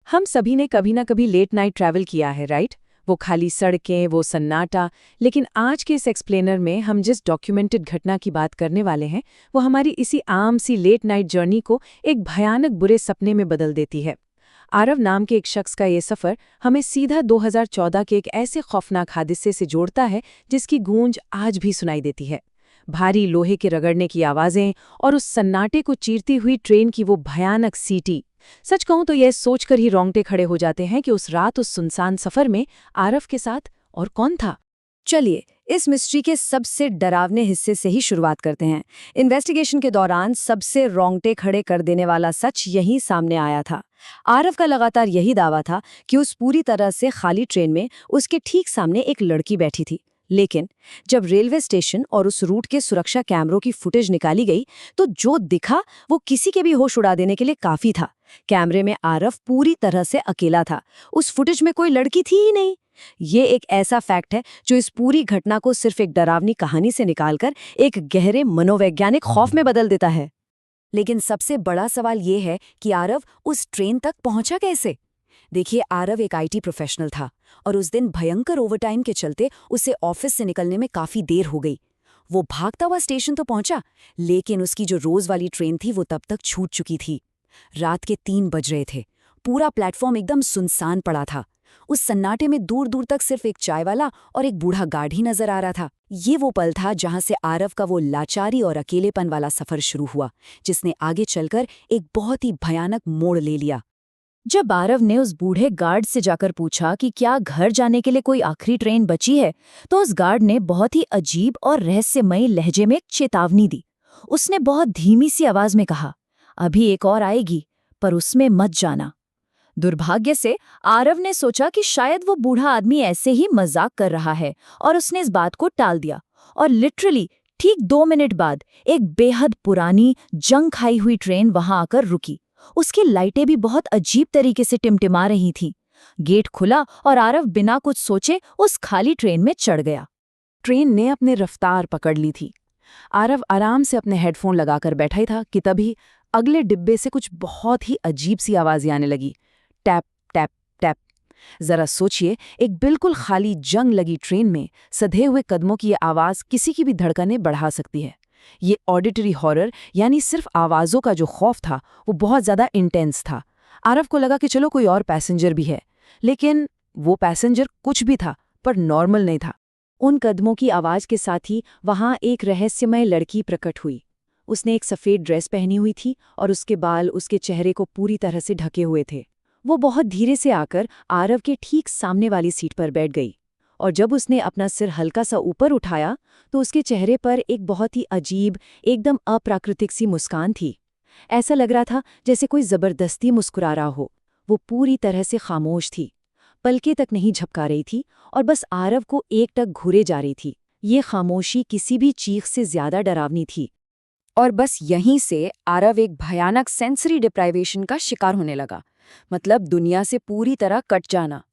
हम सभी ने कभी ना कभी लेट नाइट ट्रैवल किया है, राइट? वो खाली सड़कें, वो सन्नाटा। लेकिन आज के इस एक्सप्लेनर में हम जिस डॉक्यूमेंटेड घटना की बात करने वाले हैं, वो हमारी इसी आम सी लेट नाइट जर्नी को एक भयानक बुरे सपने में बदल देती है। आरव नाम के एक शख्स का ये सफ़र हमें सीधा 2014 के एक ऐसे खौफनाक हादसे से जोड़ता है जिसकी गूंज आज भी सुनाई देती है। भारी लोहे के रगड़ने की आवाज़ें और उस सन्नाटे को चीरती हुई ट्रेन की वो भयानक सीटी। सच कहूं तो यह सोचकर ही रोंगटे खड़े हो जाते हैं कि उस रात उस सुनसान सफर में आरव के साथ और कौन था। चलिए इस मिस्ट्री के सबसे डरावने हिस्से से ही शुरुआत करते हैं। इन्वेस्टिगेशन के दौरान सबसे रोंगटे खड़े कर देने वाला सच यही सामने आया था। आरव का लगातार यही दावा था कि उस पूरी तरह से खाली ट्रेन में उसके ठीक सामने एक लड़की बैठी थी। लेकिन जब रेलवे स्टेशन और उस रूट के सुरक्षा कैमरों की फुटेज निकाली गई तो जो दिखा वो किसी के भी होश उड़ा देने के लिए काफी था। कैमरे में आरव पूरी तरह से अकेला था। उस फुटेज में कोई लड़की थी ही नहीं। ये एक ऐसा फैक्ट है जो इस पूरी घटना को सिर्फ एक डरावनी कहानी से निकालकर एक गहरे मनोवैज्ञानिक खौफ में बदल देता है। लेकिन सबसे बड़ा सवाल ये है कि आरव उस ट्रेन तक पहुंचा कैसे। देखिए, आरव एक आईटी प्रोफेशनल था और उस दिन भयंकर ओवरटाइम के चलते उसे ऑफिस से निकलने में काफी देर हो गई। वो भागता हुआ स्टेशन तो पहुंचा, लेकिन उसकी जो रोज वाली ट्रेन थी वो तब तक छूट चुकी थी। रात के 3 बज रहे थे। पूरा प्लेटफॉर्म एकदम सुनसान पड़ा था। उस सन्नाटे में दूर दूर तक सिर्फ एक चाय वाला और एक बूढ़ा गार्ड ही नजर आ रहा था। ये वो पल था जहां से आरव का वो लाचारी और अकेलेपन वाला सफर शुरू हुआ, जिसने आगे चलकर एक बहुत ही भयानक मोड़ ले लिया। जब आरव ने उस बूढ़े गार्ड से जाकर पूछा कि क्या घर जाने के लिए कोई आखिरी ट्रेन बची है, तो उस गार्ड ने बहुत ही अजीब और रहस्यमयी लहजे में एक चेतावनी दी। उसने बहुत धीमी सी आवाज में कहा, अभी एक और आएगी, पर उसमें मत जाना। दुर्भाग्य से आरव ने सोचा कि शायद वो बूढ़ा आदमी ऐसे ही मजाक कर रहा है और उसने इस बात को टाल दिया। और लिटरली ठीक 2 मिनट बाद एक बेहद पुरानी जंग खाई हुई ट्रेन वहां आकर रुकी। उसकी लाइटें भी बहुत अजीब तरीके से टिमटिमा रही थीं। गेट खुला और आरव बिना कुछ सोचे उस खाली ट्रेन में चढ़ गया। ट्रेन ने अपने रफ्तार पकड़ ली थी। आरव आराम से अपने हेडफोन लगाकर बैठा ही था कि तभी अगले डिब्बे से कुछ बहुत ही अजीब सी आवाज़ें आने लगी। Tap tap tap. जरा सोचिए, एक बिल्कुल खाली जंग लगी ट्रेन में सधे हुए कदमों की ये आवाज़ किसी की भी धड़कनें बढ़ा सकती है। ये ऑडिटरी हॉरर यानी सिर्फ आवाज़ों का जो खौफ था वो बहुत ज़्यादा इंटेंस था। आरव को लगा कि चलो कोई और पैसेंजर भी है, लेकिन वो पैसेंजर कुछ भी था पर नॉर्मल नहीं था। उन कदमों की आवाज़ के साथ ही वहाँ एक रहस्यमय लड़की प्रकट हुई। उसने एक सफ़ेद ड्रेस पहनी हुई थी और उसके बाल उसके चेहरे को पूरी तरह से ढके हुए थे। वो बहुत धीरे से आकर आरव के ठीक सामने वाली सीट पर बैठ गई और जब उसने अपना सिर हल्का सा ऊपर उठाया तो उसके चेहरे पर एक बहुत ही अजीब, एकदम अप्राकृतिक सी मुस्कान थी। ऐसा लग रहा था जैसे कोई ज़बरदस्ती मुस्कुरा रहा हो। वो पूरी तरह से खामोश थी, पलके तक नहीं झपका रही थी और बस आरव को एकटक घूरे जा रही थी। ये खामोशी किसी भी चीख से ज्यादा डरावनी थी। और बस यहीं से आरव एक भयानक सेंसरी डिप्राइवेशन का शिकार होने लगा, मतलब दुनिया से पूरी तरह कट जाना।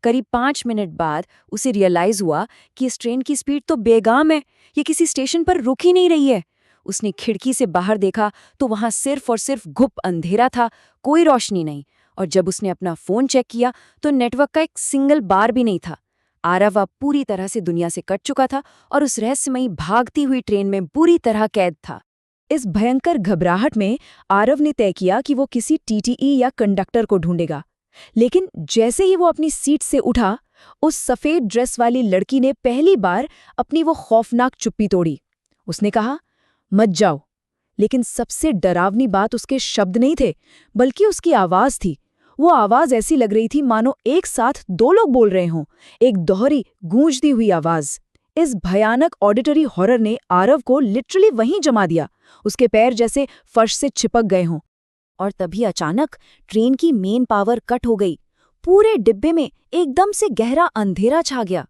करीब 5 मिनट बाद उसे रियलाइज हुआ कि इस ट्रेन की स्पीड तो बेगाम है, ये किसी स्टेशन पर रुक ही नहीं रही है। उसने खिड़की से बाहर देखा तो वहां सिर्फ और सिर्फ घुप अंधेरा था, कोई रोशनी नहीं। और जब उसने अपना फोन चेक किया तो नेटवर्क का एक सिंगल बार भी नहीं था। आरव अब पूरी तरह से दुनिया से कट चुका था और उस रहस्यमयी भागती हुई ट्रेन में बुरी तरह कैद था। इस भयंकर घबराहट में आरव ने तय किया कि वो किसी टीटीई या कंडक्टर को ढूंढेगा। लेकिन जैसे ही वो अपनी सीट से उठा, उस सफेद ड्रेस वाली लड़की ने पहली बार अपनी वो खौफनाक चुप्पी तोड़ी। उसने कहा, मत जाओ। लेकिन सबसे डरावनी बात उसके शब्द नहीं थे, बल्कि उसकी आवाज थी। वो आवाज ऐसी लग रही थी मानो एक साथ 2 लोग बोल रहे हों, एक दोहरी गूंजती हुई आवाज। इस भयानक ऑडिटरी हॉरर ने आरव को लिटरली वहीं जमा दिया। उसके पैर जैसे फर्श से चिपक गए हों। और तभी अचानक ट्रेन की मेन पावर कट हो गई। पूरे डिब्बे में एकदम से गहरा अंधेरा छा गया।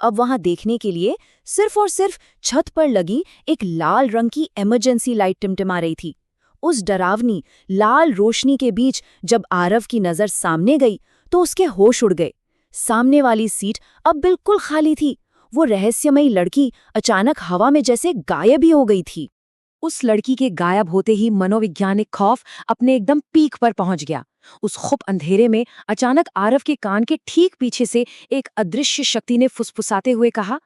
अब वहां देखने के लिए सिर्फ और सिर्फ छत पर लगी एक लाल रंग की इमरजेंसी लाइट टिमटिमा रही थी। उस डरावनी लाल रोशनी के बीच जब आरव की नजर सामने गई तो उसके होश उड़ गए। सामने वाली सीट अब बिल्कुल खाली थी। वो रहस्यमयी लड़की अचानक हवा में जैसे गायब ही हो गई थी। उस लड़की के गायब होते ही मनोवैज्ञानिक खौफ अपने एकदम पीक पर पहुंच गया। उस खुब अंधेरे में अचानक आरव के कान के ठीक पीछे से एक अदृश्य शक्ति ने फुसफुसाते हुए कहा,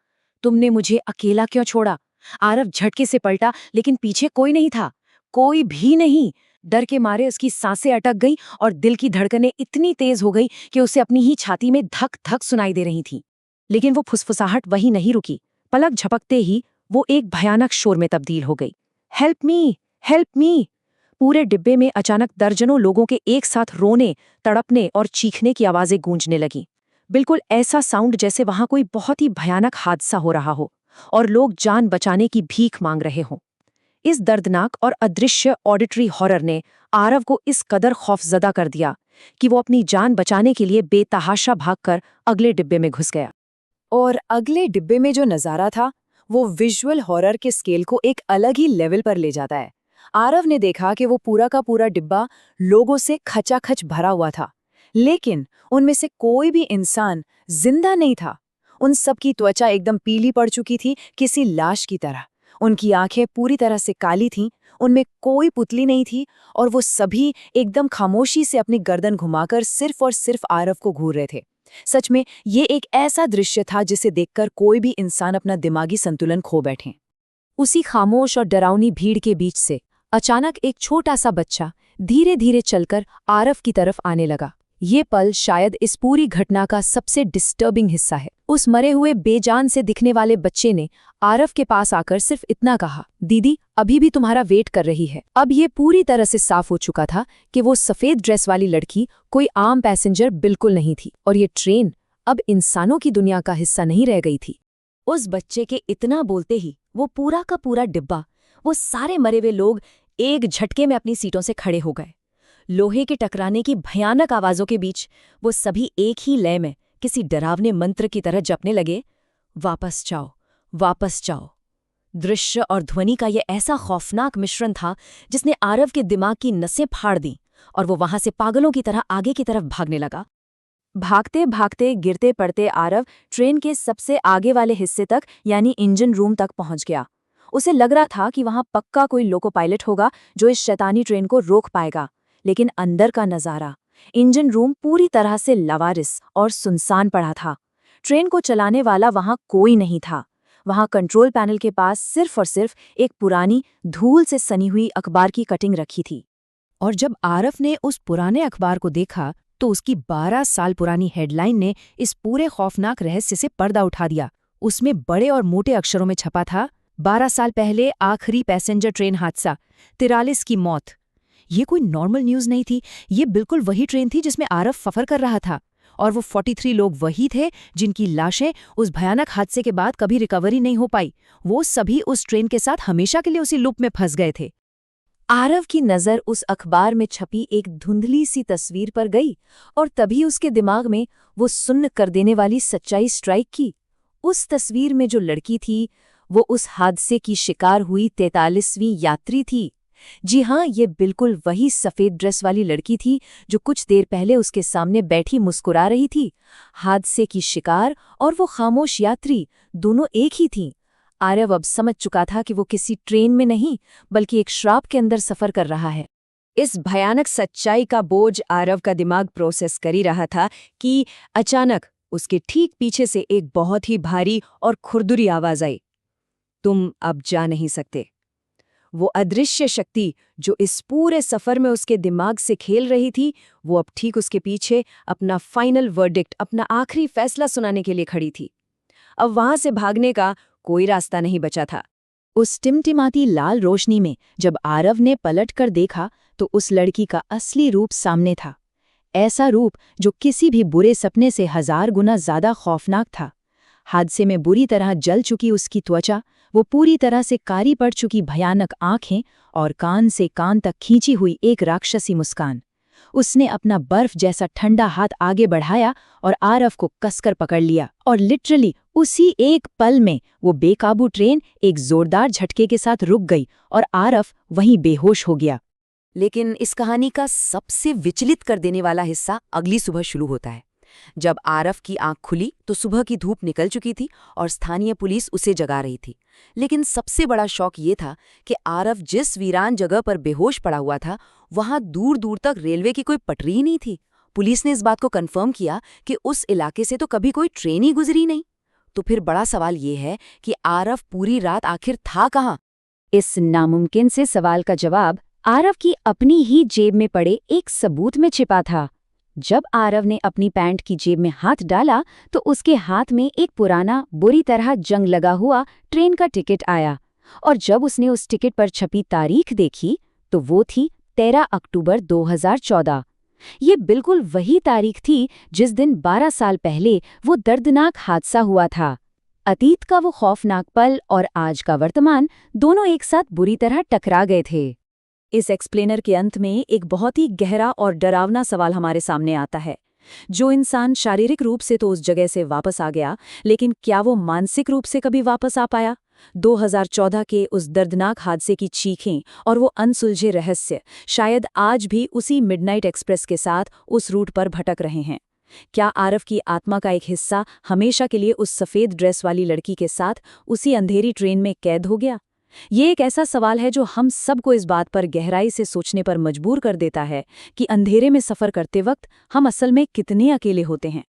तुमने मुझे अकेला क्यों छोड़ा? आरव झटके से पलटा, लेकिन पीछे कोई नहीं था, कोई भी नहीं। डर के मारे उसकी सांसें अटक गईं और दिल की धड़कनें इतनी तेज हो गई कि उसे अपनी ही छाती में धक धक सुनाई दे रही थी। लेकिन वो फुसफुसाहट वहीं नहीं रुकी। पलक झपकते ही वो एक भयानक शोर में तब्दील हो गई। Help me, help me! पूरे डिब्बे में अचानक दर्जनों लोगों के एक साथ रोने, तड़पने और चीखने की आवाजें गूंजने लगीं। बिल्कुल ऐसा साउंड जैसे वहां कोई बहुत ही भयानक हादसा हो रहा हो और लोग जान बचाने की भीख मांग रहे हों। इस दर्दनाक और अदृश्य ऑडिटरी हॉरर ने आरव को इस कदर खौफजदा कर दिया कि वो अपनी जान बचाने के लिए बेतहाशा भागकर अगले डिब्बे में घुस गया। और अगले डिब्बे में जो नज़ारा था वो विजुअल हॉरर के स्केल को एक अलग ही लेवल पर ले जाता है। आरव ने देखा कि वो पूरा का पूरा डिब्बा लोगों से खचाखच भरा हुआ था, लेकिन उनमें से कोई भी इंसान जिंदा नहीं था। उन सब की त्वचा एकदम पीली पड़ चुकी थी, किसी लाश की तरह। उनकी आंखें पूरी तरह से काली थीं, उनमें कोई पुतली नहीं थी और वो सभी एकदम खामोशी से अपनी गर्दन घुमाकर सिर्फ और सिर्फ आरव को घूर रहे थे। सच में ये एक ऐसा दृश्य था जिसे देखकर कोई भी इंसान अपना दिमागी संतुलन खो बैठे। उसी खामोश और डरावनी भीड़ के बीच से अचानक एक छोटा सा बच्चा धीरे धीरे चलकर आरव की तरफ आने लगा। ये पल शायद इस पूरी घटना का सबसे डिस्टर्बिंग हिस्सा है। उस मरे हुए बेजान से दिखने वाले बच्चे ने आरव के पास आकर सिर्फ इतना कहा, दीदी अभी भी तुम्हारा वेट कर रही है। अब ये पूरी तरह से साफ हो चुका था कि वो सफेद ड्रेस वाली लड़की कोई आम पैसेंजर बिल्कुल नहीं थी और ये ट्रेन अब इंसानों की दुनिया का हिस्सा नहीं रह गई थी। उस बच्चे के इतना बोलते ही वो पूरा का पूरा डिब्बा, वो सारे मरे हुए लोग एक झटके में अपनी सीटों से खड़े हो गए। लोहे के टकराने की भयानक आवाजों के बीच वो सभी एक ही लय में किसी डरावने मंत्र की तरह जपने लगे, वापस जाओ, वापस जाओ। दृश्य और ध्वनि का ये ऐसा खौफनाक मिश्रण था जिसने आरव के दिमाग की नसें फाड़ दी और वो वहां से पागलों की तरह आगे की तरफ भागने लगा। भागते भागते गिरते पड़ते आरव ट्रेन के सबसे आगे वाले हिस्से तक यानी इंजन रूम तक पहुंच गया। उसे लग रहा था कि वहां पक्का कोई लोको पायलट होगा जो इस शैतानी ट्रेन को रोक पाएगा, लेकिन अंदर का नजारा, इंजन रूम पूरी तरह से लवारिस और सुनसान पड़ा था। ट्रेन को चलाने वाला वहां कोई नहीं था। वहां कंट्रोल पैनल के पास सिर्फ और सिर्फ एक पुरानी धूल से सनी हुई अखबार की कटिंग रखी थी। और जब आरव ने उस पुराने अखबार को देखा तो उसकी 12 साल पुरानी हेडलाइन ने इस पूरे खौफनाक रहस्य से पर्दा उठा दिया। उसमें बड़े और मोटे अक्षरों में छपा था, 12 साल पहले आखिरी पैसेंजर ट्रेन हादसा, 43 की मौत। ये कोई नॉर्मल न्यूज़ नहीं थी, ये बिल्कुल वही ट्रेन थी जिसमें आरव फफर कर रहा था। और वो 43 लोग वही थे जिनकी लाशें उस भयानक हादसे के बाद कभी रिकवरी नहीं हो पाई। वो सभी उस ट्रेन के साथ हमेशा के लिए उसी लूप में फंस गए थे। आरव की नज़र उस अखबार में छपी एक धुंधली सी तस्वीर पर गई और तभी उसके दिमाग में वो सुन्न कर देने वाली सच्चाई स्ट्राइक की। उस तस्वीर में जो लड़की थी वो उस हादसे की शिकार हुई 43वीं यात्री थी। जी हाँ, ये बिल्कुल वही सफ़ेद ड्रेस वाली लड़की थी जो कुछ देर पहले उसके सामने बैठी मुस्कुरा रही थी। हादसे की शिकार और वो खामोश यात्री दोनों एक ही थीं। आरव अब समझ चुका था कि वो किसी ट्रेन में नहीं बल्कि एक श्राप के अंदर सफ़र कर रहा है। इस भयानक सच्चाई का बोझ आरव का दिमाग प्रोसेस कर ही रहा था कि अचानक उसके ठीक पीछे से एक बहुत ही भारी और खुरदुरी आवाज़ आई, तुम अब जा नहीं सकते। वो अदृश्य शक्ति जो इस पूरे सफर में उसके दिमाग से खेल रही थी, वो अब ठीक उसके पीछे अपना फाइनल वर्डिक्ट, अपना आखिरी फैसला सुनाने के लिए खड़ी थी। अब वहां से भागने का कोई रास्ता नहीं बचा था। उस टिमटिमाती लाल रोशनी में जब आरव ने पलट कर देखा तो उस लड़की का असली रूप सामने था। ऐसा रूप जो किसी भी बुरे सपने से 1000 गुना ज्यादा खौफनाक था। हादसे में बुरी तरह जल चुकी उसकी त्वचा, वो पूरी तरह से कारी पड़ चुकी भयानक आंखें और कान से कान तक खींची हुई एक राक्षसी मुस्कान। उसने अपना बर्फ जैसा ठंडा हाथ आगे बढ़ाया और आरव को कसकर पकड़ लिया और लिटरली उसी एक पल में वो बेकाबू ट्रेन एक जोरदार झटके के साथ रुक गई और आरव वहीं बेहोश हो गया। लेकिन इस कहानी का सबसे विचलित कर देने वाला हिस्सा अगली सुबह शुरू होता है। जब आरव की आंख खुली तो सुबह की धूप निकल चुकी थी और स्थानीय पुलिस उसे जगा रही थी। लेकिन सबसे बड़ा शौक ये था कि आरव जिस वीरान जगह पर बेहोश पड़ा हुआ था, वहां दूर दूर तक रेलवे की कोई पटरी ही नहीं थी। पुलिस ने इस बात को कंफर्म किया कि उस इलाके से तो कभी कोई ट्रेन ही गुजरी नहीं। तो फिर बड़ा सवाल ये है कि आरव पूरी रात आखिर था कहाँ? इस नामुमकिन से सवाल का जवाब आरव की अपनी ही जेब में पड़े एक सबूत में छिपा था। जब आरव ने अपनी पैंट की जेब में हाथ डाला तो उसके हाथ में एक पुराना, बुरी तरह जंग लगा हुआ ट्रेन का टिकट आया, और जब उसने उस टिकट पर छपी तारीख देखी तो वो थी 13 अक्टूबर 2014। ये बिल्कुल वही तारीख थी जिस दिन 12 साल पहले वो दर्दनाक हादसा हुआ था। अतीत का वो खौफनाक पल और आज का वर्तमान दोनों एक साथ बुरी तरह टकरा गए थे। इस एक्सप्लेनर के अंत में एक बहुत ही गहरा और डरावना सवाल हमारे सामने आता है। जो इंसान शारीरिक रूप से तो उस जगह से वापस आ गया, लेकिन क्या वो मानसिक रूप से कभी वापस आ पाया? 2014 के उस दर्दनाक हादसे की चीखें और वो अनसुलझे रहस्य शायद आज भी उसी मिडनाइट एक्सप्रेस के साथ उस रूट पर भटक रहे हैं। क्या आरव की आत्मा का एक हिस्सा हमेशा के लिए उस सफ़ेद ड्रेस वाली लड़की के साथ उसी अंधेरी ट्रेन में कैद हो गया? ये एक ऐसा सवाल है जो हम सबको इस बात पर गहराई से सोचने पर मजबूर कर देता है कि अंधेरे में सफ़र करते वक्त हम असल में कितने अकेले होते हैं।